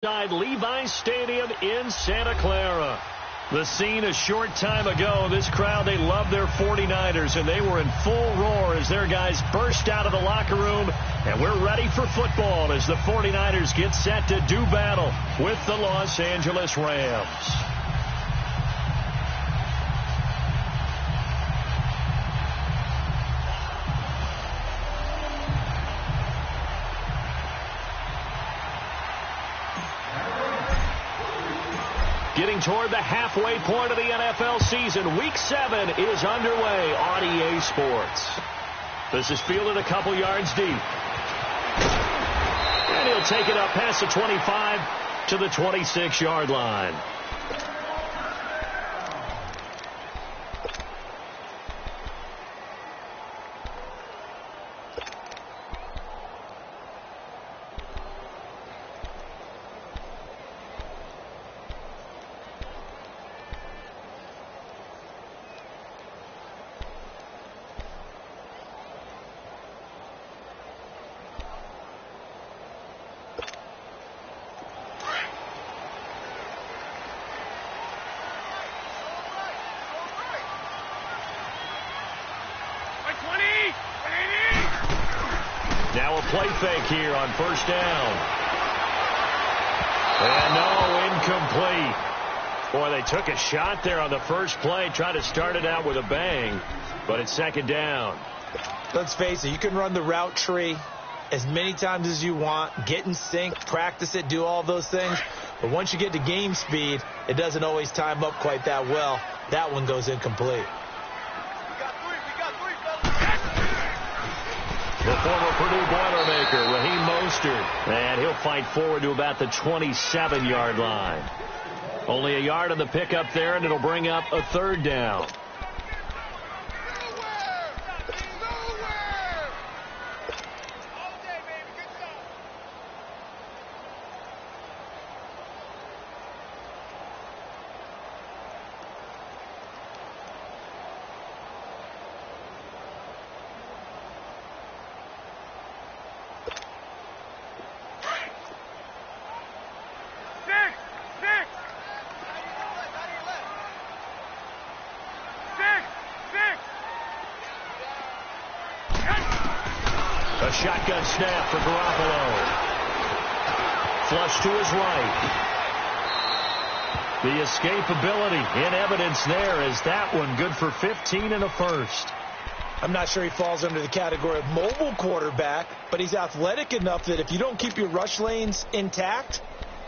Levi's Stadium in Santa Clara. The scene a short time ago. This crowd, they love their 49ers, and they were in full roar as their guys burst out of the locker room. And we're ready for football as the 49ers get set to do battle with the Los Angeles Rams. Getting toward the halfway point of the NFL season, Week 7 is underway on EA Sports. This is fielded a couple yards deep. And he'll take it up past the 25 to the 26-yard line. Now a play fake here on first down. And no, incomplete. Boy, they took a shot there on the first play, tried to start it out with a bang, but it's second down. Let's face it, you can run the route tree as many times as you want, get in sync, practice it, do all those things. But once you get to game speed, it doesn't always time up quite that well. That one goes incomplete. The former Purdue Boilermaker, Raheem Mostert, and he'll fight forward to about the 27-yard line. Only a yard on the pickup there, and it'll bring up a third down. A shotgun snap for Garoppolo. Flush to his right. The escapability in evidence there. Is that one good for 15 and a first? I'm not sure he falls under the category of mobile quarterback, but he's athletic enough that if you don't keep your rush lanes intact,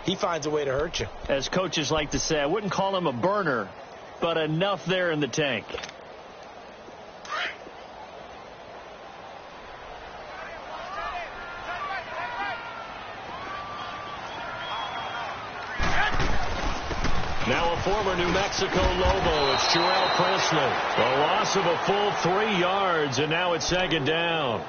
he finds a way to hurt you. As coaches like to say, I wouldn't call him a burner, but enough there in the tank. Now a former New Mexico Lobo, it's Jarrell Presley. A loss of a full 3 yards, and now it's second down.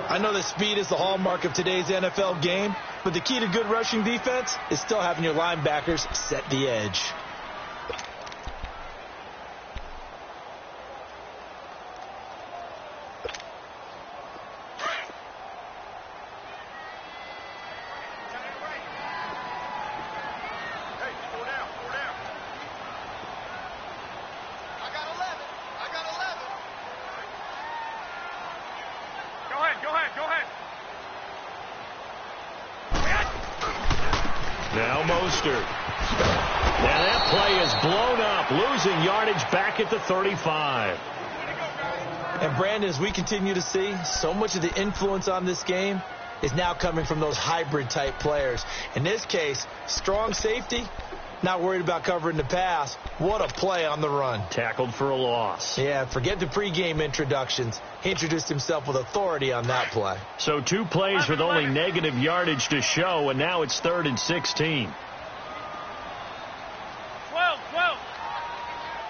I know that speed is the hallmark of today's NFL game, but the key to good rushing defense is still having your linebackers set the edge. Now Mostert. And that play is blown up, losing yardage back at the 35. And Brandon, as we continue to see, so much of the influence on this game is now coming from those hybrid-type players. In this case, strong safety, not worried about covering the pass. What a play on the run. Tackled for a loss. Yeah, forget the pregame introductions. He introduced himself with authority on that play. So 2 plays with only negative yardage to show, and now it's 3rd and 16. 12.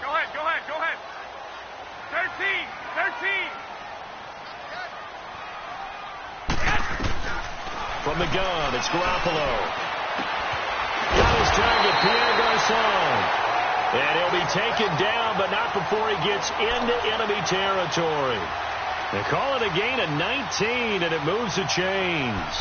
Go ahead. 13. From the gun, it's Garoppolo. Got his target, Pierre Garçon. And he'll be taken down, but not before he gets into enemy territory. They call it a gain of 19, and it moves the chains.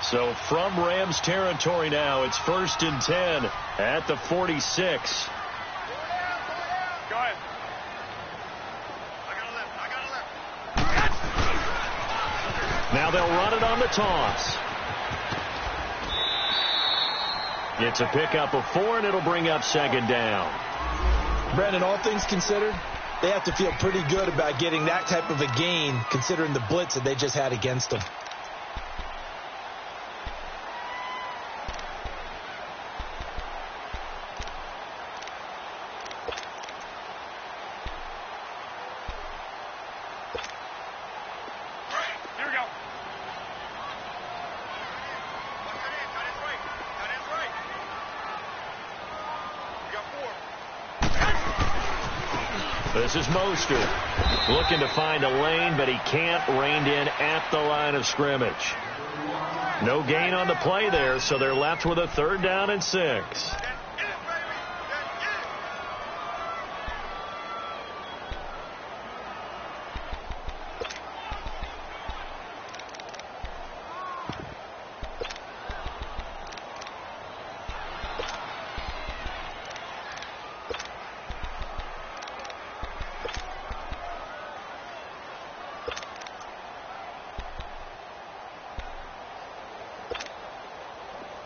So from Rams territory now, it's 1st and 10 at the 46. Go ahead. Now they'll run it on the toss. It's a pickup of 4, and it'll bring up 2nd down. Brandon, all things considered, they have to feel pretty good about getting that type of a gain considering the blitz that they just had against them. This is Mostert looking to find a lane, but he can't. Reined in at the line of scrimmage. No gain on the play there, so they're left with a 3rd down and 6.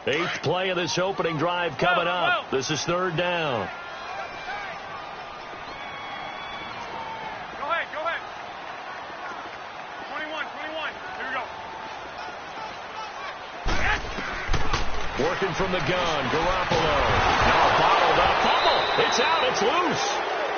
Eighth play of this opening drive coming up. This is 3rd down. Go ahead, go ahead. 21. Here we go. Working from the gun, Garoppolo. Now bottled up. Fumble. It's out. It's loose.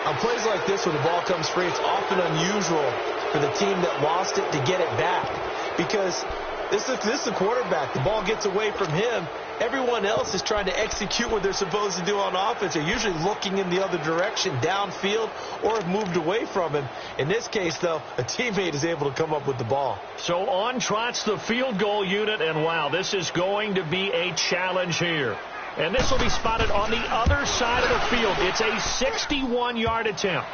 On plays like this where the ball comes free, it's often unusual for the team that lost it to get it back. Because this is the quarterback. The ball gets away from him. Everyone else is trying to execute what they're supposed to do on offense. They're usually looking in the other direction, downfield, or have moved away from him. In this case, though, a teammate is able to come up with the ball. So on trots the field goal unit, and wow, this is going to be a challenge here. And this will be spotted on the other side of the field. It's a 61-yard attempt.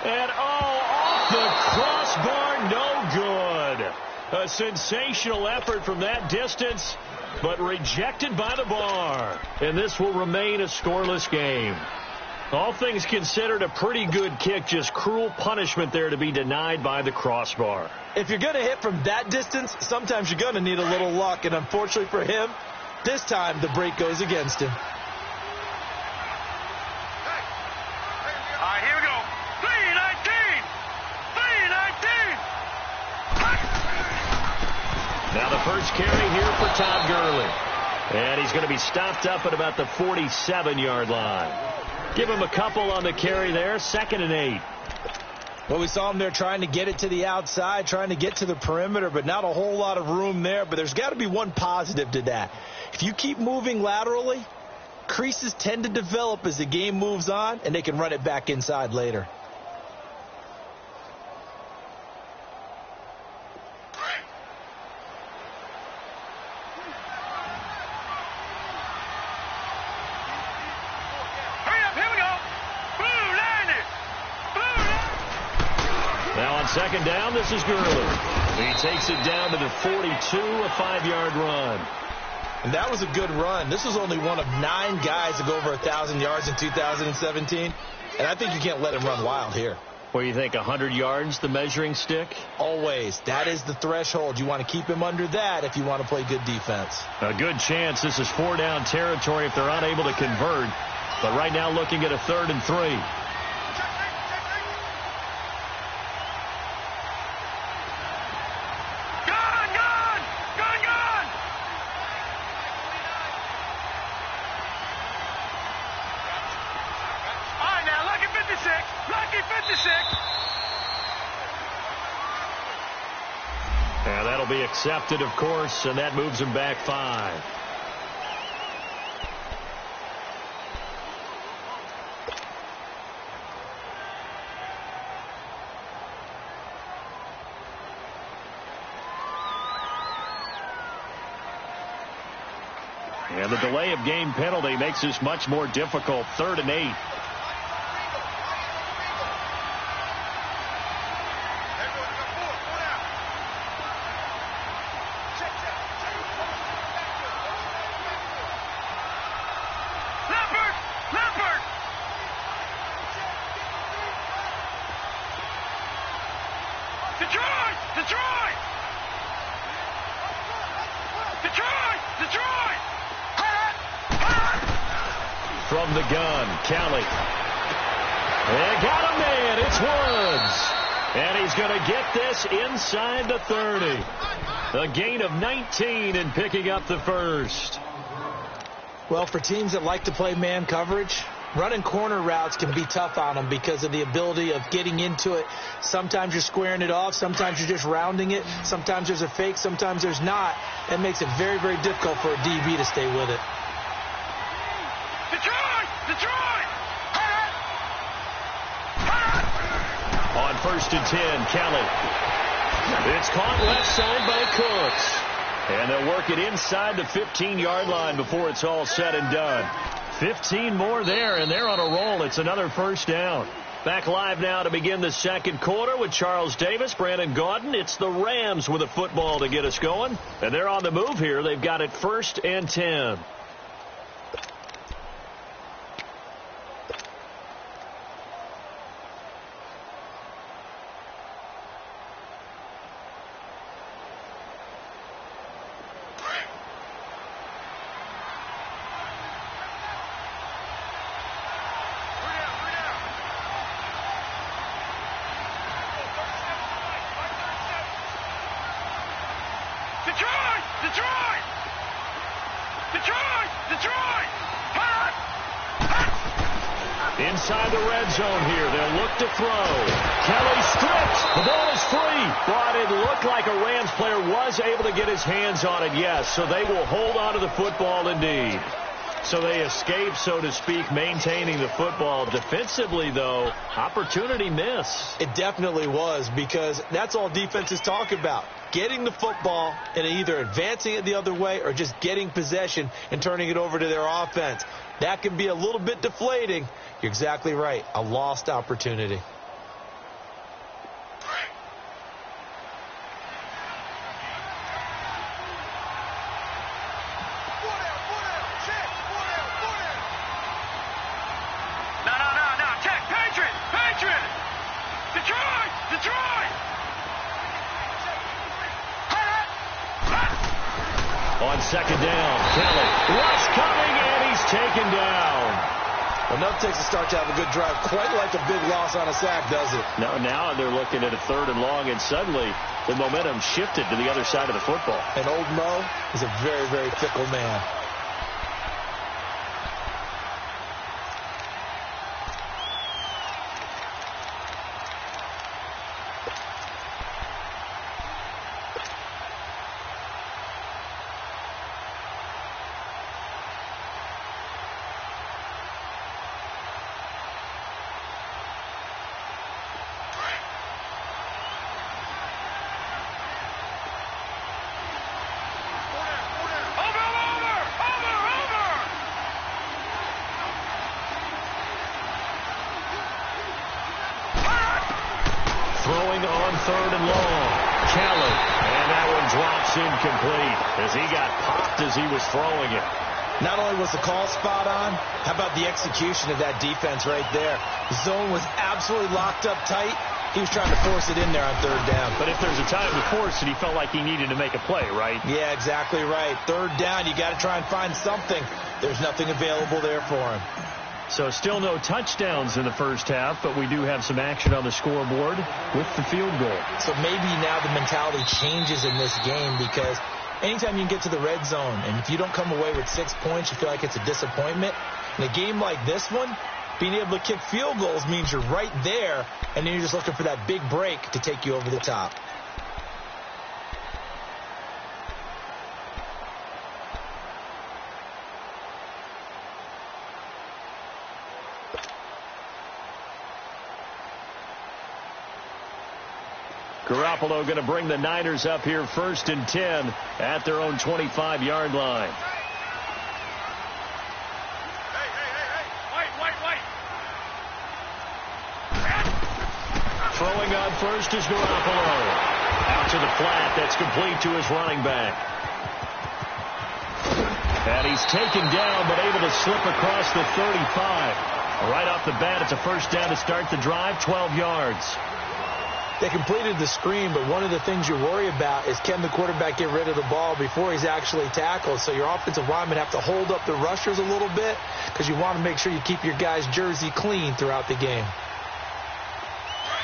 And, off the crossbar, no good. A sensational effort from that distance, but rejected by the bar. And this will remain a scoreless game. All things considered, a pretty good kick, just cruel punishment there to be denied by the crossbar. If you're going to hit from that distance, sometimes you're going to need a little luck. And unfortunately for him, this time the break goes against him. All right, here we go. 319. Now the first carry here for Todd Gurley. And he's going to be stopped up at about the 47-yard line. Give him a couple on the carry there. 2nd and 8. Well, we saw him there trying to get it to the outside, trying to get to the perimeter, but not a whole lot of room there. But there's got to be one positive to that. If you keep moving laterally, creases tend to develop as the game moves on, and they can run it back inside later. Second down, this is Gurley. He takes it down to the 42, a 5-yard run. And that was a good run. This was only one of 9 guys to go over 1,000 yards in 2017. And I think you can't let him run wild here. What do you think, 100 yards, the measuring stick? Always. That is the threshold. You want to keep him under that if you want to play good defense. A good chance this is 4-down territory if they're unable to convert. But right now looking at a 3rd and 3. And that'll be accepted, of course, and that moves him back 5. And the delay of game penalty makes this much more difficult. 3rd and 8. from the gun. Kelly. They got a man. It's Woods. And he's going to get this inside the 30. A gain of 19 and picking up the first. Well, for teams that like to play man coverage, running corner routes can be tough on them because of the ability of getting into it. Sometimes you're squaring it off. Sometimes you're just rounding it. Sometimes there's a fake. Sometimes there's not. That makes it very, very difficult for a DB to stay with it. Detroit! On 1st and 10, Kelly. It's caught left side by Cooks. And they'll work it inside the 15-yard line before it's all said and done. 15 more there, and they're on a roll. It's another first down. Back live now to begin the second quarter with Charles Davis, Brandon Gaudin. It's the Rams with a football to get us going. And they're on the move here. They've got it 1st and 10. Inside the red zone here. They'll look to throw. Kelly stripped. The ball is free. But it looked like a Rams player was able to get his hands on it, yes. So they will hold on to the football indeed. So they escape, so to speak, maintaining the football. Defensively, though, opportunity miss. It definitely was, because that's all defenses talk about. Getting the football and either advancing it the other way or just getting possession and turning it over to their offense. That can be a little bit deflating. You're exactly right. A lost opportunity. On second down, Kelly. Rush coming, and he's taken down. Enough takes to start to have a good drive. Quite like a big loss on a sack, does it? Now they're looking at a 3rd and long, and suddenly the momentum shifted to the other side of the football. And old Mo is a very, very fickle man. Throwing on 3rd and long. Kelly. And that one drops incomplete as he got popped as he was throwing it. Not only was the call spot on, how about the execution of that defense right there? The zone was absolutely locked up tight. He was trying to force it in there on 3rd down. But if there's a time to force it, he felt like he needed to make a play, right? Yeah, exactly right. 3rd down, you got to try and find something. There's nothing available there for him. So still no touchdowns in the first half, but we do have some action on the scoreboard with the field goal. So maybe now the mentality changes in this game, because anytime you can get to the red zone, and if you don't come away with 6 points, you feel like it's a disappointment. In a game like this one, being able to kick field goals means you're right there, and then you're just looking for that big break to take you over the top. Garoppolo going to bring the Niners up here 1st and 10 at their own 25-yard line. Throwing on first is Garoppolo. Out to the flat. That's complete to his running back. And he's taken down, but able to slip across the 35. Right off the bat, it's a first down to start the drive, 12 yards. They completed the screen, but one of the things you worry about is can the quarterback get rid of the ball before he's actually tackled? So your offensive linemen have to hold up the rushers a little bit because you want to make sure you keep your guy's jersey clean throughout the game.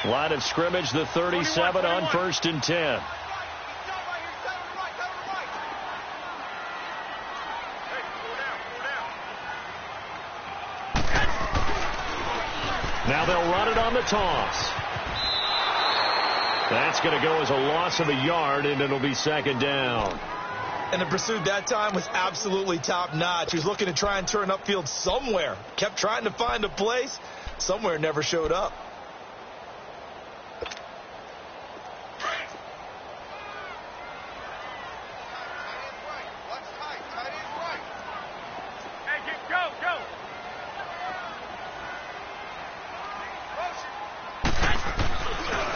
Line of scrimmage, the 37 on 1st and 10. Now they'll run it on the toss. That's going to go as a loss of a yard, and it'll be 2nd down. And the pursuit that time was absolutely top-notch. He was looking to try and turn upfield somewhere. Kept trying to find a place. Somewhere never showed up.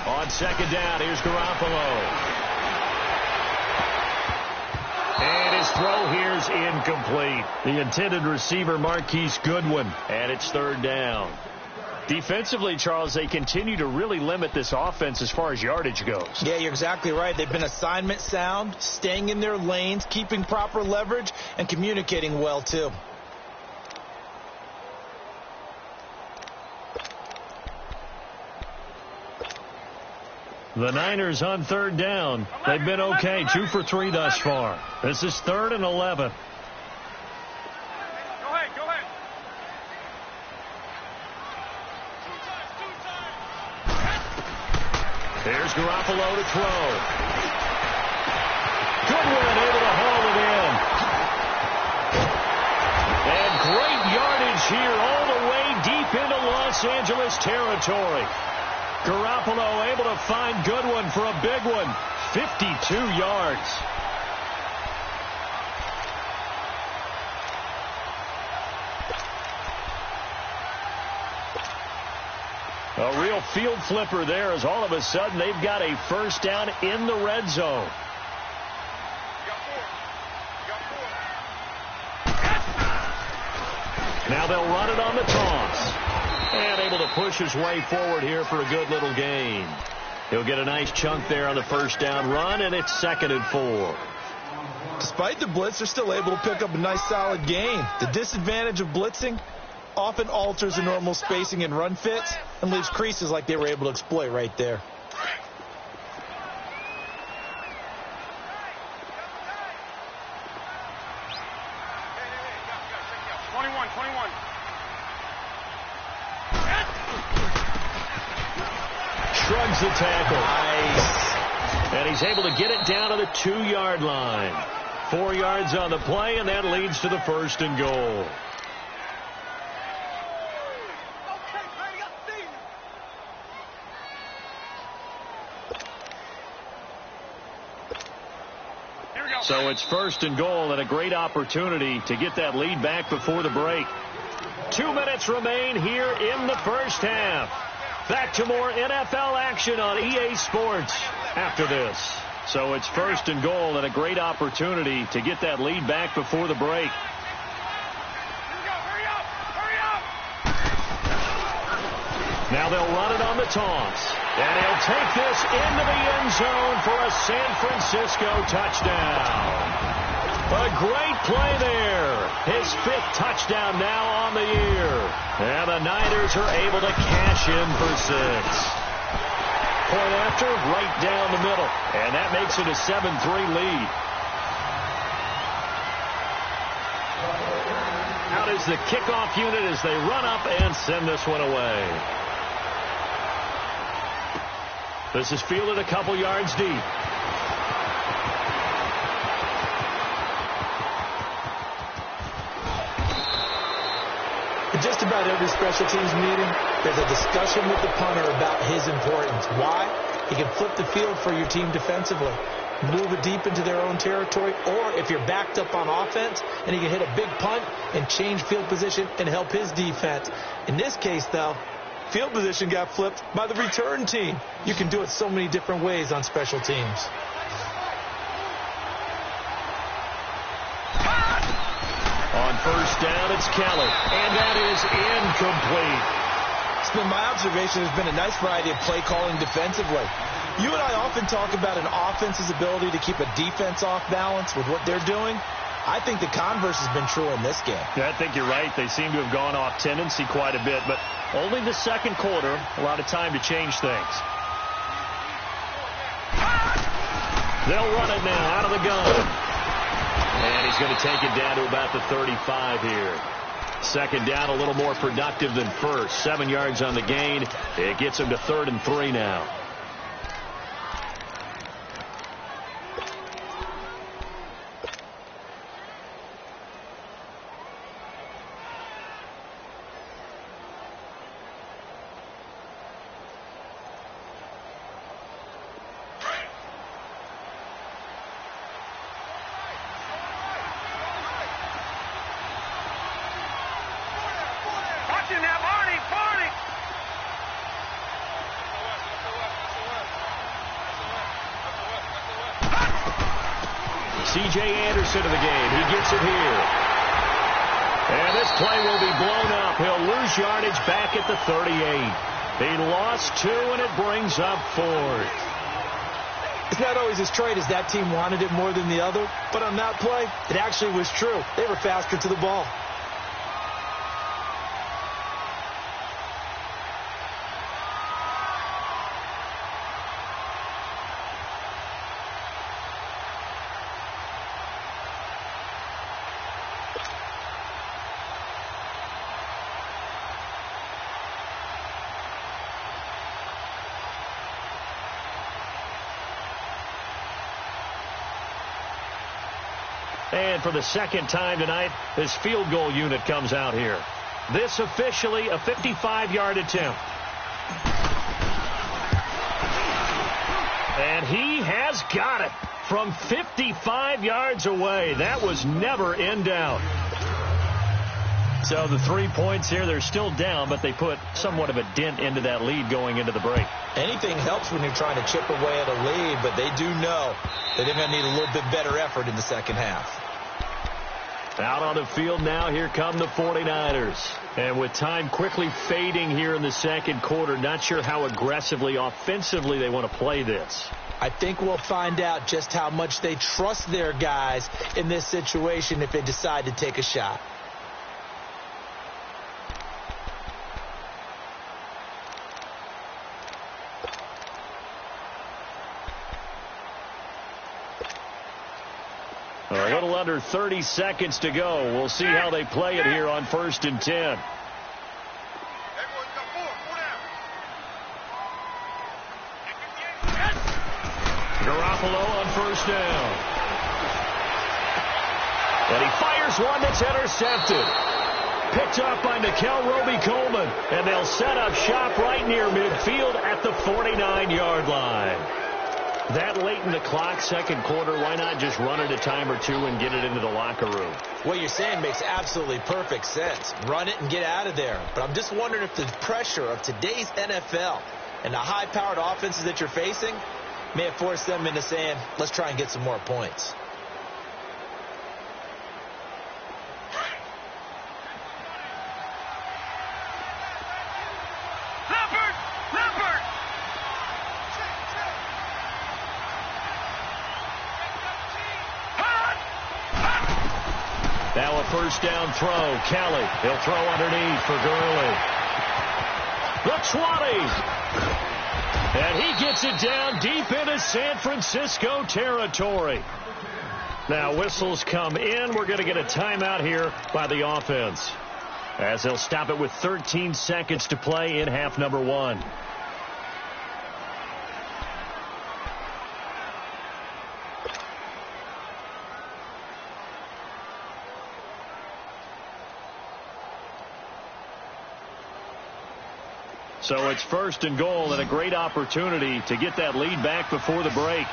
On 2nd down, here's Garoppolo. And his throw here's incomplete. The intended receiver, Marquise Goodwin. And it's 3rd down. Defensively, Charles, they continue to really limit this offense as far as yardage goes. Yeah, you're exactly right. They've been assignment sound, staying in their lanes, keeping proper leverage, and communicating well, too. The Niners on 3rd down. They've been okay, 2 for 3 thus far. This is 3rd and 11. Go ahead, go ahead. Here's Garoppolo to throw. Goodwin able to haul it in. And great yardage here all the way deep into Los Angeles territory. Garoppolo able to find Goodwin for a big one. 52 yards. A real field flipper there as all of a sudden they've got a 1st down in the red zone. Now they'll run it on the toss. And able to push his way forward here for a good little gain. He'll get a nice chunk there on the 1st down run, and it's 2nd and 4. Despite the blitz, they're still able to pick up a nice solid gain. The disadvantage of blitzing often alters the normal spacing and run fits and leaves creases like they were able to exploit right there. Shrugs the tackle. Nice. And he's able to get it down to the 2-yard line. 4 yards on the play, and that leads to the 1st and goal. So it's 1st and goal and a great opportunity to get that lead back before the break. 2 minutes remain here in the 1st half. Back to more NFL action on EA Sports after this. So it's 1st and goal and a great opportunity to get that lead back before the break. Now they'll run it on the toss. And he'll take this into the end zone for a San Francisco touchdown. A great play there. His 5th touchdown now on the year. And the Niners are able to cash in for 6. Point after, right down the middle. And that makes it a 7-3 lead. Out is the kickoff unit as they run up and send this one away. This is fielded a couple yards deep. In just about every special teams meeting, there's a discussion with the punter about his importance. Why? He can flip the field for your team defensively, move it deep into their own territory, or if you're backed up on offense, and he can hit a big punt and change field position and help his defense. In this case, though, field position got flipped by the return team. You can do it so many different ways on special teams. On 1st down, it's Kelly. And that is incomplete. It's been my observation there's been a nice variety of play calling defensively. You and I often talk about an offense's ability to keep a defense off balance with what they're doing. I think the converse has been true in this game. Yeah, I think you're right. They seem to have gone off tendency quite a bit, but only the second quarter, a lot of time to change things. They'll run it now out of the gun. And he's going to take it down to about the 35 here. Second down, a little more productive than first. 7 yards on the gain. It gets him to 3rd and 3 now. C.J. Anderson of the game. He gets it here. And this play will be blown up. He'll lose yardage back at the 38. He lost 2, and it brings up 4th. It's not always as straight as that team wanted it more than the other, but on that play, it actually was true. They were faster to the ball. And for the second time tonight, this field goal unit comes out here. This officially a 55-yard attempt. And he has got it from 55 yards away. That was never in doubt. So the 3 points here, they're still down, but they put somewhat of a dent into that lead going into the break. Anything helps when you're trying to chip away at a lead, but they do know that they're going to need a little bit better effort in the second half. Out on the field now, here come the 49ers. And with time quickly fading here in the second quarter, not sure how aggressively, offensively they want to play this. I think we'll find out just how much they trust their guys in this situation if they decide to take a shot. A little under 30 seconds to go. We'll see how they play it here on 1st and 10. Garoppolo on 1st down. And he fires one that's intercepted. Picked up by Nickel Roby-Coleman. And they'll set up shop right near midfield at the 49-yard line. That late in the clock, second quarter, why not just run it a time or two and get it into the locker room? What you're saying makes absolutely perfect sense. Run it and get out of there. But I'm just wondering if the pressure of today's NFL and the high-powered offenses that you're facing may have forced them into saying, let's try and get some more points. Now a first down throw. Kelly, he'll throw underneath for Gurley. The 20. And he gets it down deep into San Francisco territory. Now whistles come in. We're going to get a timeout here by the offense, as they'll stop it with 13 seconds to play in half number 1. So it's 1st and goal and a great opportunity to get that lead back before the break.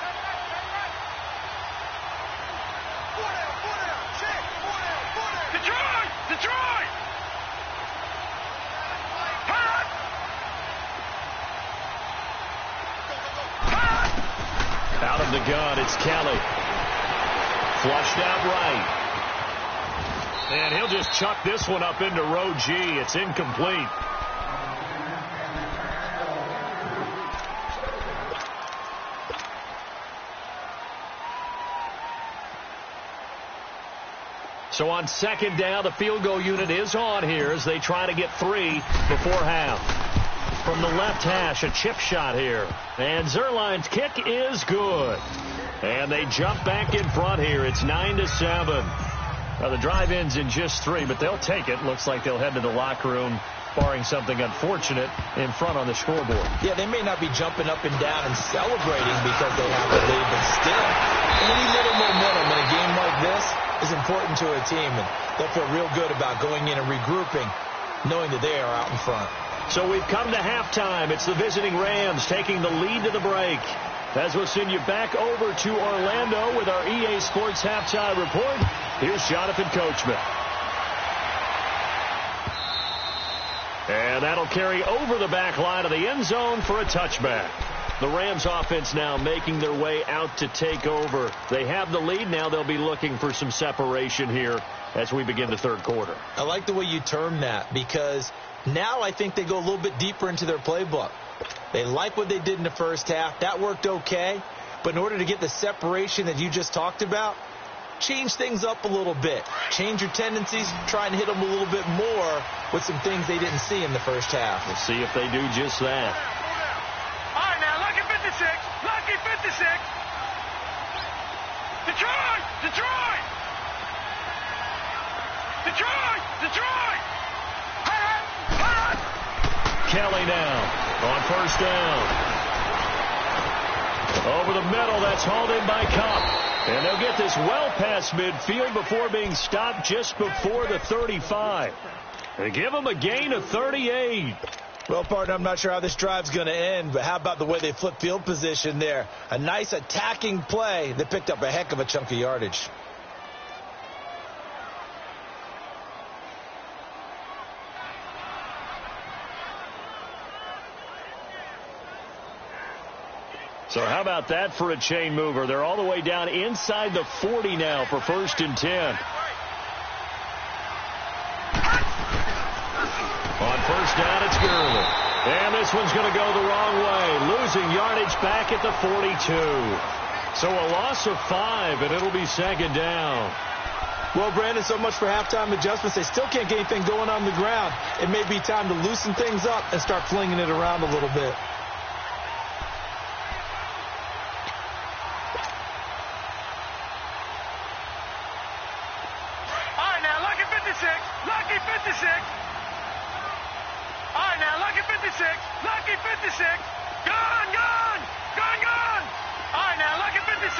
Detroit! Out of the gun, it's Kelly. Flushed out right. And he'll just chuck this one up into row G. It's incomplete. So on second down, the field goal unit is on here as they try to get 3 before half. From the left hash, a chip shot here. And Zerline's kick is good. And they jump back in front here. It's 9-7. Now the drive ends in just 3, but they'll take it. Looks like they'll head to the locker room, barring something unfortunate, in front on the scoreboard. Yeah, they may not be jumping up and down and celebrating because they have the lead, but still, any little momentum in a game like this is important to a team, and they'll feel real good about going in and regrouping, knowing that they are out in front. So we've come to halftime. It's the visiting Rams taking the lead to the break. As we'll send you back over to Orlando with our EA Sports Halftime Report, here's Jonathan Coachman. And that'll carry over the back line of the end zone for a touchback. The Rams offense now making their way out to take over. They have the lead. Now they'll be looking for some separation here as we begin the third quarter. I like the way you term that, because now I think they go a little bit deeper into their playbook. They like what they did in the first half. That worked okay. But in order to get the separation that you just talked about, change things up a little bit. Change your tendencies. Try and hit them a little bit more with some things they didn't see in the first half. We'll see if they do just that. All right, now, lucky 56. Lucky 56. Detroit! Detroit! Detroit! Detroit! Kelly now on first down. Over the middle, that's hauled in by Cup. And they'll get this well past midfield before being stopped just before the 35. They give them a gain of 38. Well, partner, I'm not sure how this drive's going to end, but how about the way they flip field position there? A nice attacking play that picked up a heck of a chunk of yardage. So how about that for a chain mover? They're all the way down inside the 40 now for 1st and 10. On first down, it's Gurley. And this one's going to go the wrong way, losing yardage back at the 42. So a loss of 5, and it'll be second down. Well, Brandon, so much for halftime adjustments. They still can't get anything going on the ground. It may be time to loosen things up and start flinging it around a little bit. Lucky 56. All right, now, lucky 56. Lucky 56. Gone, gone. Gone, gone. All right, now, lucky 56.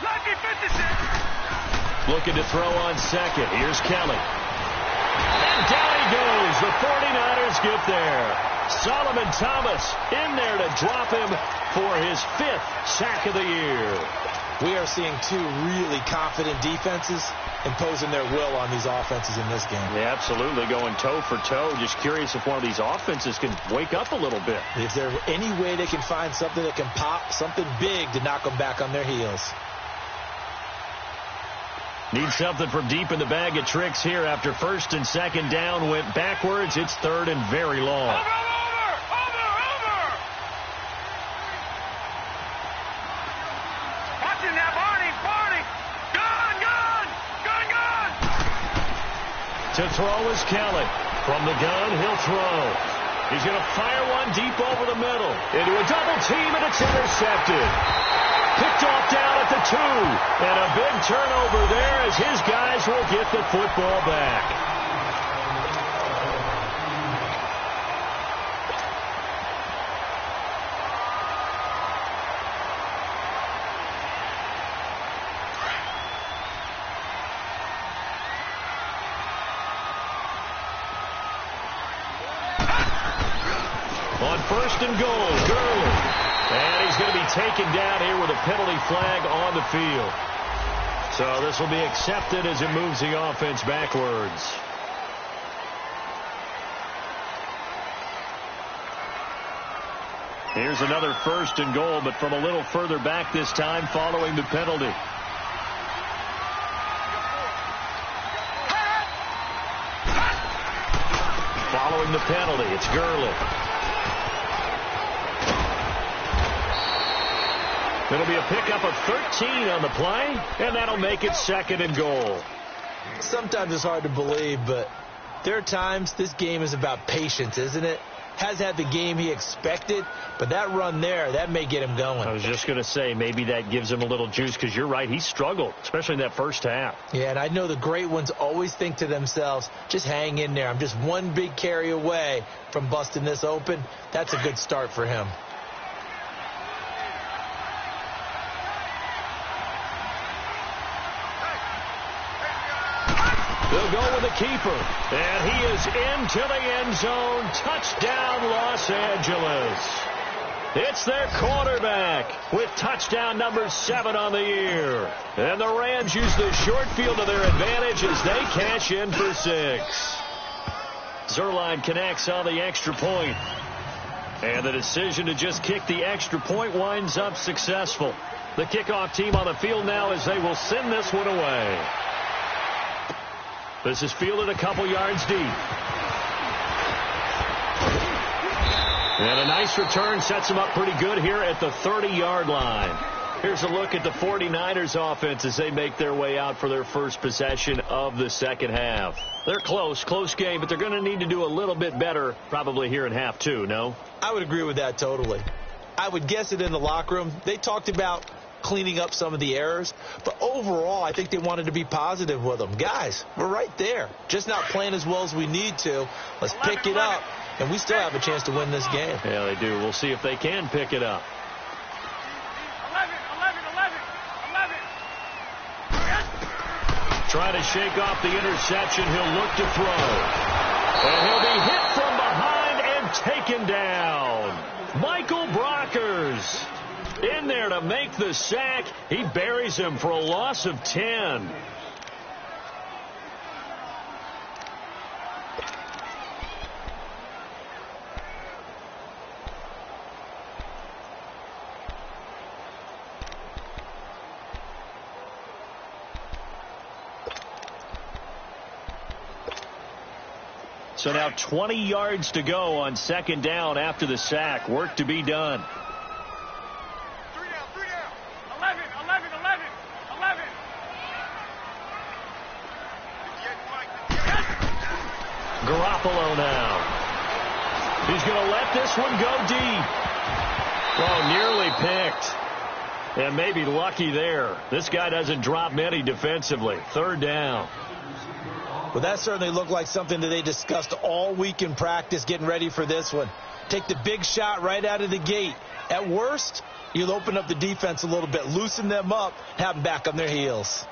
Lucky 56. Looking to throw on second. Here's Kelly. And down he goes. The 49ers get there. Solomon Thomas in there to drop him for his 5th sack of the year. We are seeing two really confident defenses imposing their will on these offenses in this game. Yeah, absolutely, going toe for toe. Just curious if one of these offenses can wake up a little bit. Is there any way they can find something that can pop, something big to knock them back on their heels? Need something from deep in the bag of tricks here after 1st and 2nd down went backwards. It's 3rd and very long. Over. Watching that, Barney. Gone. To throw is Kelly. From the gun, he'll throw. He's going to fire one deep over the middle. Into a double team, and it's intercepted. Picked off down at the 2. And a big turnover there as his guys will get the football back. On 1st and goal, Gurley. And he's going to be taken down here with a penalty flag on the field. So this will be accepted as it moves the offense backwards. Here's another 1st and goal, but from a little further back this time following the penalty. Following the penalty, it's Gurley. It'll be a pickup of 13 on the play, and that'll make it 2nd and goal. Sometimes it's hard to believe, but there are times this game is about patience, isn't it? Has had the game he expected, but that run there, that may get him going. I was just going to say, maybe that gives him a little juice, because you're right, he struggled, especially in that first half. Yeah, and I know the great ones always think to themselves, just hang in there. I'm just one big carry away from busting this open. That's a good start for him. They'll go with the keeper, and he is into the end zone. Touchdown, Los Angeles. It's their quarterback with touchdown number 7 on the year. And the Rams use the short field to their advantage as they cash in for 6. Zerline connects on the extra point. And the decision to just kick the extra point winds up successful. The kickoff team on the field now as they will send this one away. This is fielded a couple yards deep. And a nice return sets them up pretty good here at the 30-yard line. Here's a look at the 49ers offense as they make their way out for their first possession of the second half. They're close game, but they're going to need to do a little bit better probably here in half 2, no? I would agree with that totally. I would guess it in the locker room. They talked about cleaning up some of the errors, but overall I think they wanted to be positive with them. Guys, we're right there, just not playing as well as we need to. Let's pick it up, and we still have a chance to win this game. Yeah, they do. We'll see if they can pick it up. 11. Trying to shake off the interception. He'll look to throw, and he'll be hit from behind and taken down. Michael Brockers in there to make the sack. He buries him for a loss of 10. So now 20 yards to go on second down after the sack. Work to be done. 11. Garoppolo now. He's going to let this one go deep. Oh, nearly picked. And maybe lucky there. This guy doesn't drop many defensively. Third down. Well, that certainly looked like something that they discussed all week in practice getting ready for this one. Take the big shot right out of the gate. At worst, you'll open up the defense a little bit, loosen them up, have them back on their heels.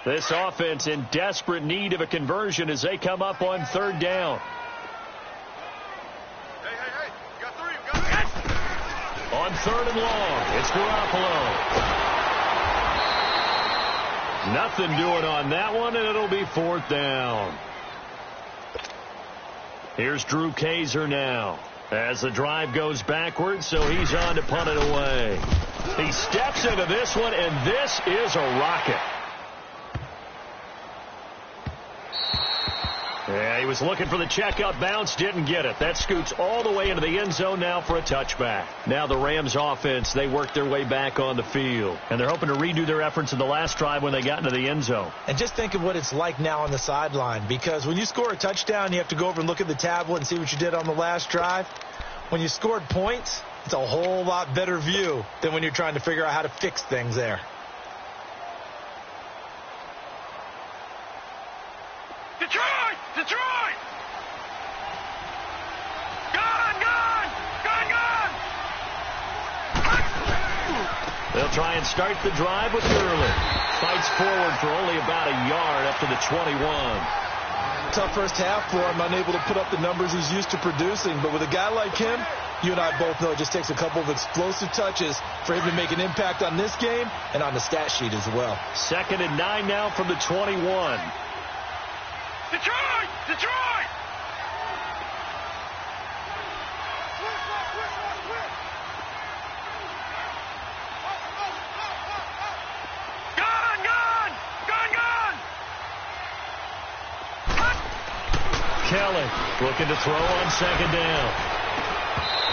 This offense in desperate need of a conversion as they come up on third down. Hey. You got 3. On third and long, it's Garoppolo. Nothing doing on that one, and it'll be fourth down. Here's Drew Kaiser now as the drive goes backwards, so he's on to punt it away. He steps into this one, and this is a rocket. Yeah, he was looking for the checkup bounce, didn't get it. That scoots all the way into the end zone now for a touchback. Now the Rams offense, they work their way back on the field. And they're hoping to redo their efforts in the last drive when they got into the end zone. And just think of what it's like now on the sideline, because when you score a touchdown, you have to go over and look at the tablet and see what you did on the last drive. When you scored points, it's a whole lot better view than when you're trying to figure out how to fix things there. Detroit! Gone! They'll try and start the drive with Gurley. Fights forward for only about a yard up to the 21. Tough first half for him, unable to put up the numbers he's used to producing. But with a guy like him, you and I both know it just takes a couple of explosive touches for him to make an impact on this game and on the stat sheet as well. 2nd and 9 now from the 21. Detroit! Gone! Kelly looking to throw on second down.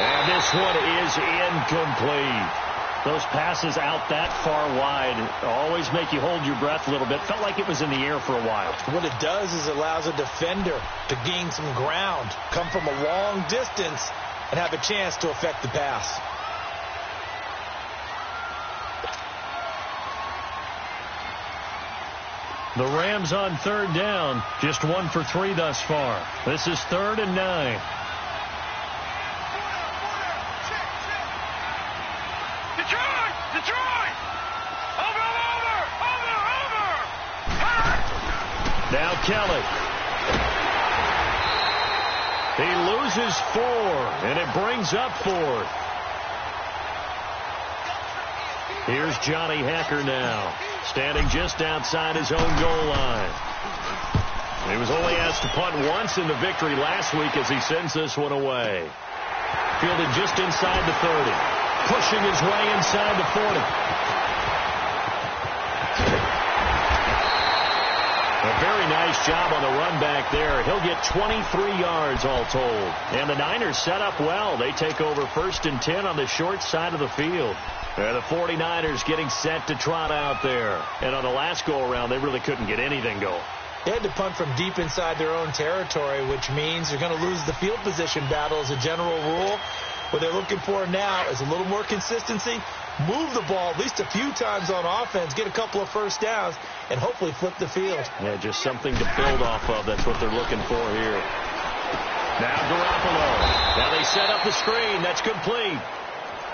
And this one is incomplete. Those passes out that far wide always make you hold your breath a little bit. Felt like it was in the air for a while. What it does is it allows a defender to gain some ground, come from a long distance, and have a chance to affect the pass. The Rams on third down, just 1 for 3 thus far. This is 3rd and 9. Detroit! Over! Now Kelly. He loses 4, and it brings up 4th. Here's Johnny Hacker now, standing just outside his own goal line. He was only asked to punt once in the victory last week as he sends this one away. Fielded just inside the 30. Pushing his way inside the 40. A very nice job on the run back there. He'll get 23 yards all told. And the Niners set up well. They take over 1st and 10 on the short side of the field. And the 49ers getting set to trot out there. And on the last go-around, they really couldn't get anything going. They had to punt from deep inside their own territory, which means they're going to lose the field position battle as a general rule. What they're looking for now is a little more consistency, move the ball at least a few times on offense, get a couple of first downs, and hopefully flip the field. Yeah, just something to build off of. That's what they're looking for here. Now Garoppolo. Now they set up the screen. That's complete.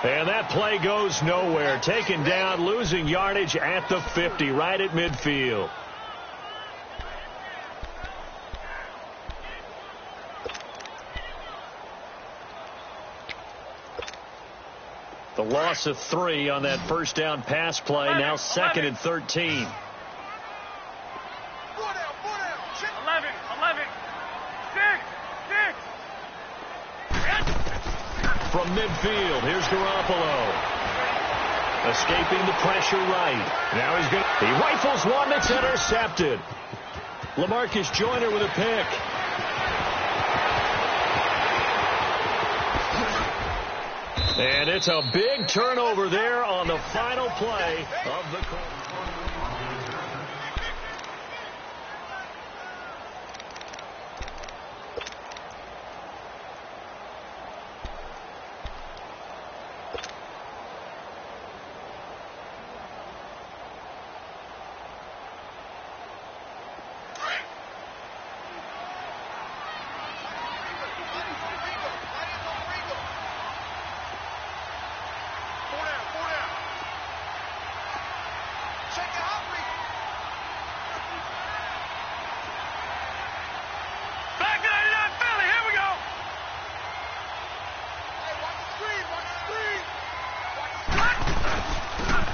And that play goes nowhere. Taken down, losing yardage at the 50, right at midfield. The loss of 3 on that first down pass play. Now 2nd and 13. 11. From midfield, here's Garoppolo. Escaping the pressure right. Now he rifles one that's intercepted. LaMarcus Joyner with a pick. And it's a big turnover there on the final play of the quarter.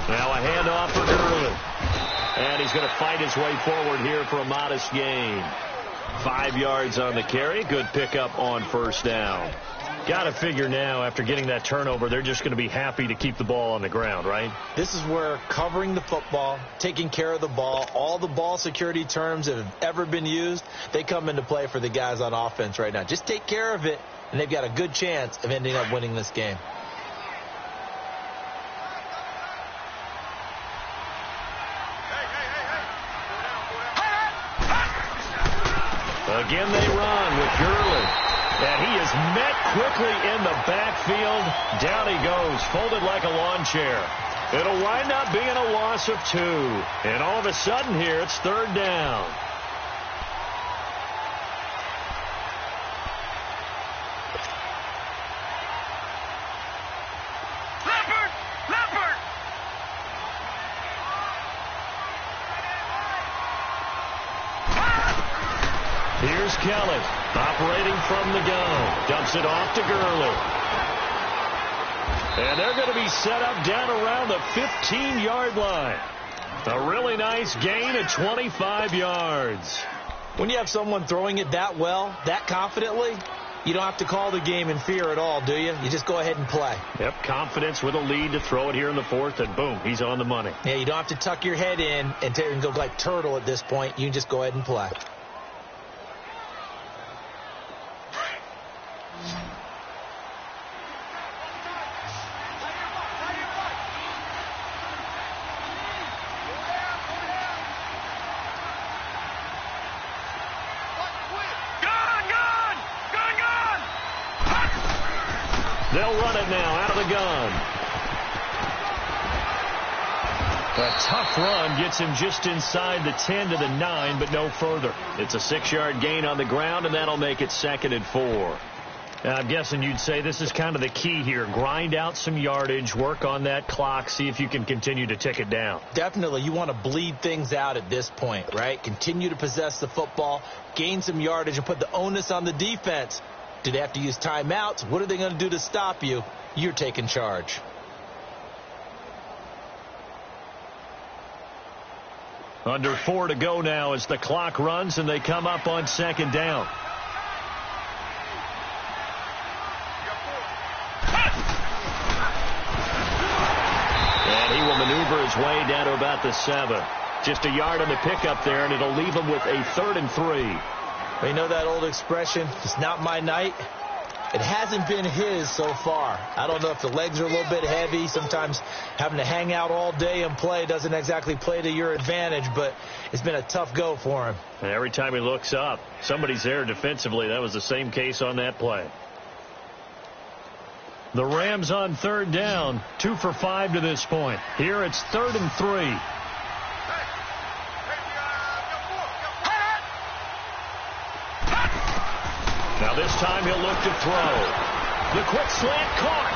Now a handoff for Gurley. And he's going to fight his way forward here for a modest gain. 5 yards on the carry. Good pickup on first down. Got to figure now, after getting that turnover, they're just going to be happy to keep the ball on the ground, right? This is where covering the football, taking care of the ball, all the ball security terms that have ever been used, they come into play for the guys on offense right now. Just take care of it, and they've got a good chance of ending up winning this game. Again they run with Gurley. And he is met quickly in the backfield. Down he goes, folded like a lawn chair. It'll wind up being a loss of 2. And all of a sudden here, it's 3rd down. Leopard! Here's Kelly, operating from the gun. Dumps it off to Gurley. And they're going to be set up down around the 15-yard line. A really nice gain of 25 yards. When you have someone throwing it that well, that confidently, you don't have to call the game in fear at all, do you? You just go ahead and play. Yep, confidence with a lead to throw it here in the 4th, and boom, he's on the money. Yeah, you don't have to tuck your head in and go like turtle at this point. You can just go ahead and play. They'll run it now out of the gun. A tough run gets him just inside the 10 to the 9, but no further. It's a 6-yard gain on the ground, and that'll make it 2nd and 4. I'm guessing you'd say this is kind of the key here. Grind out some yardage, work on that clock, see if you can continue to tick it down. Definitely. You want to bleed things out at this point, right? Continue to possess the football, gain some yardage, and put the onus on the defense. Do they have to use timeouts? What are they going to do to stop you? You're taking charge. Under 4 to go now as the clock runs and they come up on 2nd down. And he will maneuver his way down to about the 7. Just a yard on the pickup there, and it'll leave him with a 3rd and 3. They know that old expression, it's not my night. It hasn't been his so far. I don't know if the legs are a little bit heavy. Sometimes having to hang out all day and play doesn't exactly play to your advantage, but it's been a tough go for him. And every time he looks up, somebody's there defensively. That was the same case on that play. The Rams on 3rd down, 2 for 5 to this point. Here it's 3rd and 3. Now this time he'll look to throw. The quick slant caught.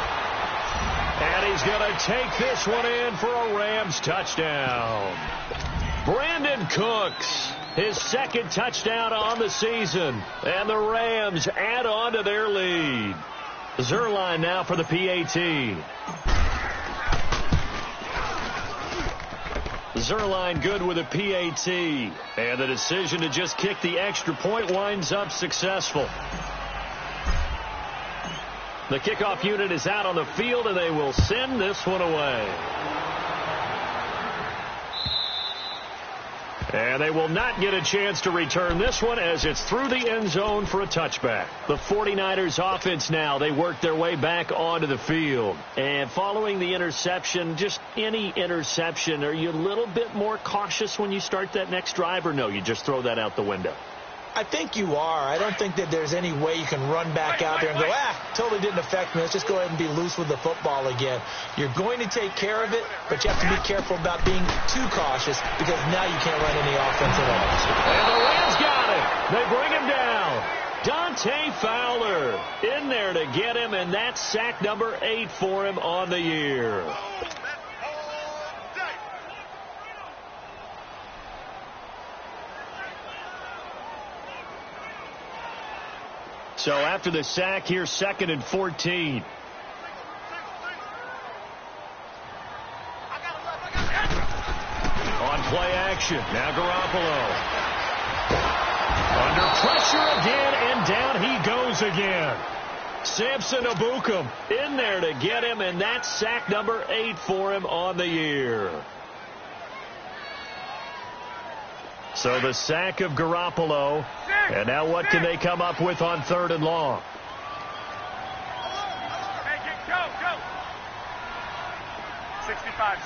And he's going to take this one in for a Rams touchdown. Brandon Cooks, his 2nd touchdown on the season. And the Rams add on to their lead. Zerline now for the PAT. Zerline good with a PAT. And the decision to just kick the extra point winds up successful. The kickoff unit is out on the field, and they will send this one away. And they will not get a chance to return this one as it's through the end zone for a touchback. The 49ers offense now, they work their way back onto the field. And following the interception, just any interception, are you a little bit more cautious when you start that next drive, or no, you just throw that out the window? I think you are. I don't think that there's any way you can run back out there and go, totally didn't affect me. Let's just go ahead and be loose with the football again. You're going to take care of it, but you have to be careful about being too cautious because now you can't run any offense at all. And the Rams got it. They bring him down. Dante Fowler in there to get him, and that's sack number 8 for him on the year. So after the sack, here's 2nd and 14. On play action, now Garoppolo. Under pressure again, and down he goes again. Samson Ebukam in there to get him, and that's sack number 8 for him on the year. So the sack of Garoppolo. And now what can they come up with on 3rd and long? Go. 65.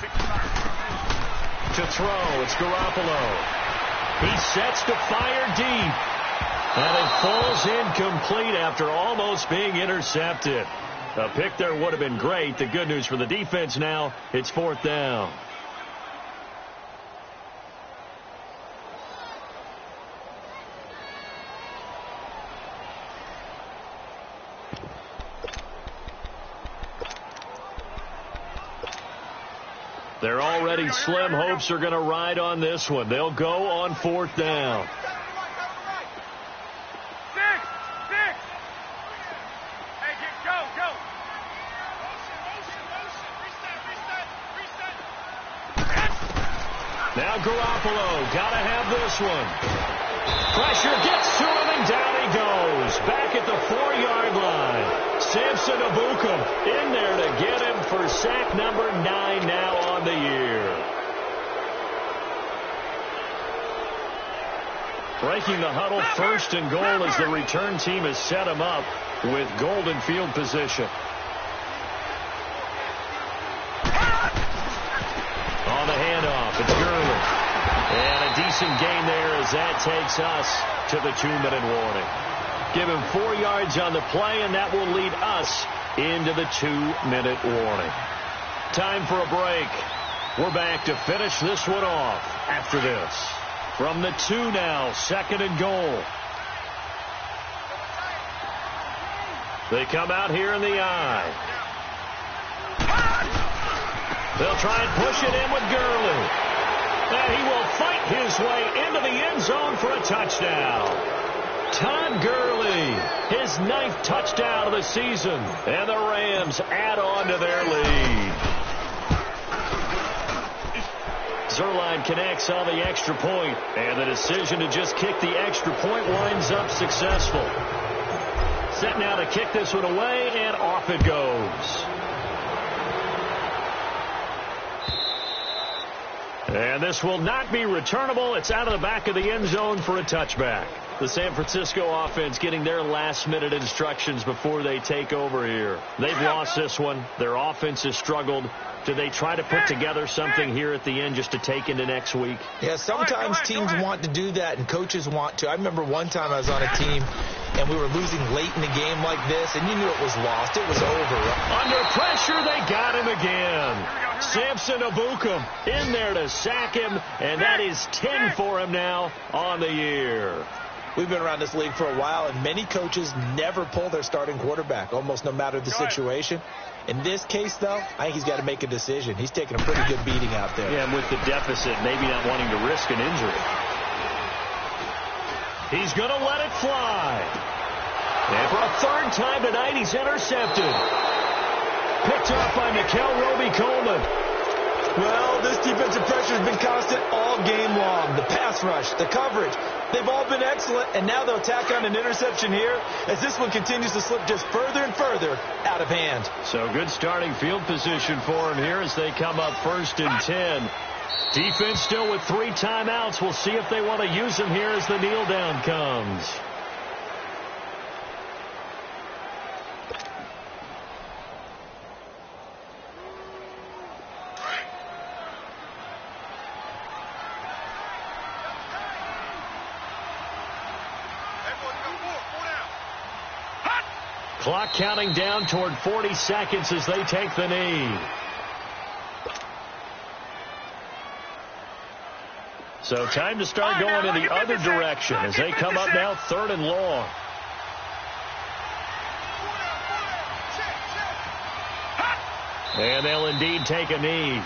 To throw, it's Garoppolo. He sets to fire deep. And it falls incomplete after almost being intercepted. A pick there would have been great. The good news for the defense now, it's 4th down. Their already slim hopes are going to ride on this one. They'll go on 4th down. Now Garoppolo, got to have this one. Pressure gets to him, and down he goes. Back at the 4-yard line. Samson Ebukam in there to get him for sack number 9 now on the year. Breaking the huddle, 1st and goal as the return team has set him up with golden field position. On the handoff, it's Gurley. And a decent gain there as that takes us to the 2-minute warning. Give him 4 yards on the play, and that will lead us into the 2-minute warning. Time for a break. We're back to finish this one off after this. From the 2 now, 2nd and goal. They come out here in the I. They'll try and push it in with Gurley. And he will fight his way into the end zone for a touchdown. Todd Gurley, his 9th touchdown of the season. And the Rams add on to their lead. Zerline connects on the extra point, and the decision to just kick the extra point winds up successful. Set now to kick this one away, and off it goes. And this will not be returnable. It's out of the back of the end zone for a touchback. The San Francisco offense getting their last-minute instructions before they take over here. They've lost this one. Their offense has struggled. Do they try to put together something here at the end just to take into next week? Yeah, sometimes teams want to do that and coaches want to. I remember one time I was on a team and we were losing late in the game like this, and you knew it was lost. It was over. Under pressure, they got him again. Samson Abukum in there to sack him, and that is 10 for him now on the year. We've been around this league for a while, and many coaches never pull their starting quarterback, almost no matter the situation. In this case, though, I think he's got to make a decision. He's taking a pretty good beating out there. Yeah, and with the deficit, maybe not wanting to risk an injury. He's going to let it fly. And for a 3rd time tonight, he's intercepted. Picked up by Nickel Roby-Coleman. Well, this defensive pressure has been constant all game long. The pass rush, the coverage, they've all been excellent, and now they'll tack on an interception here as this one continues to slip just further and further out of hand. So good starting field position for him here as they come up 1st and 10. Defense still with 3 timeouts. We'll see if they want to use them here as the kneel down comes. Clock counting down toward 40 seconds as they take the knee. So time to start going in the other direction as they come up now 3rd and long. And they'll indeed take a knee.